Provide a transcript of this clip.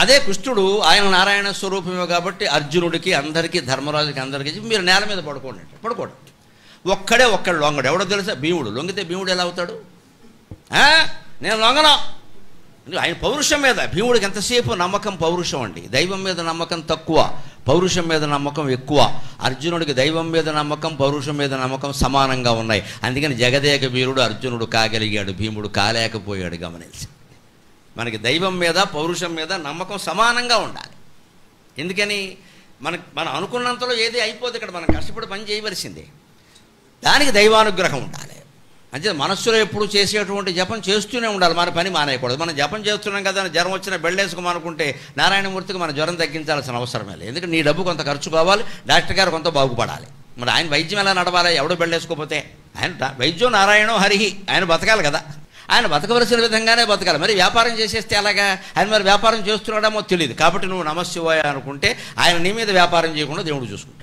అదే కృష్ణుడు ఆయన నారాయణ స్వరూపమే కాబట్టి అర్జునుడికి అందరికీ ధర్మరాజుకి అందరికీ మీరు నేల మీద పడుకోండి, పడుకోండి. ఒక్కడు లొంగడు. ఎవడో తెలుసా? భీముడు. లొంగితే భీముడు ఎలా అవుతాడు? నేను లొంగను. ఆయన పౌరుషం మీద భీముడికి ఎంతసేపు నమ్మకం పౌరుషం అండి. దైవం మీద నమ్మకం తక్కువ, పౌరుషం మీద నమ్మకం ఎక్కువ. అర్జునుడికి దైవం మీద నమ్మకం, పౌరుషం మీద నమ్మకం సమానంగా ఉన్నాయి. అందుకని జగదేక వీరుడు అర్జునుడు కాగలిగాడు, భీముడు కాలేకపోయాడు. గమనించి మనకి దైవం మీద పౌరుషం మీద నమ్మకం సమానంగా ఉండాలి. ఎందుకని మనం అనుకున్నంతలో ఏది అయిపోతే ఇక్కడ మనం కష్టపడి పని చేయవలసిందే. దానికి దైవానుగ్రహం ఉండాలి. అంటే మనస్సులో ఎప్పుడు చేసేటువంటి జపం చేస్తూనే ఉండాలి, మన పని మానేయకూడదు. మనం జపం చేస్తున్నాం కదా అని జ్వరం వచ్చినా బెళ్ళేసుకోమనుకుంటే నారాయణమూర్తికి మన జ్వరం తగ్గించాల్సిన అవసరమే లేదు. ఎందుకంటే నీ డబ్బు కొంత ఖర్చు కావాలి, డాక్టర్ గారు కొంత బాగుపడాలి. మరి ఆయన వైద్యం ఎలా నడవాలి? ఎవడో బెళ్ళేసుకోపోతే ఆయన వైద్యం నారాయణో హరిహి, ఆయన బతకాలి కదా, ఆయన బతకవలసిన విధంగానే బతకాలి. మరి వ్యాపారం చేసేస్తే అలాగా? ఆయన మరి వ్యాపారం చేస్తున్నాడేమో తెలియదు. కాబట్టి నువ్వు నమశివాయ అనుకుంటే ఆయన నీ మీద వ్యాపారం చేయకుండా దేవుడు చూసుకుంటాడు.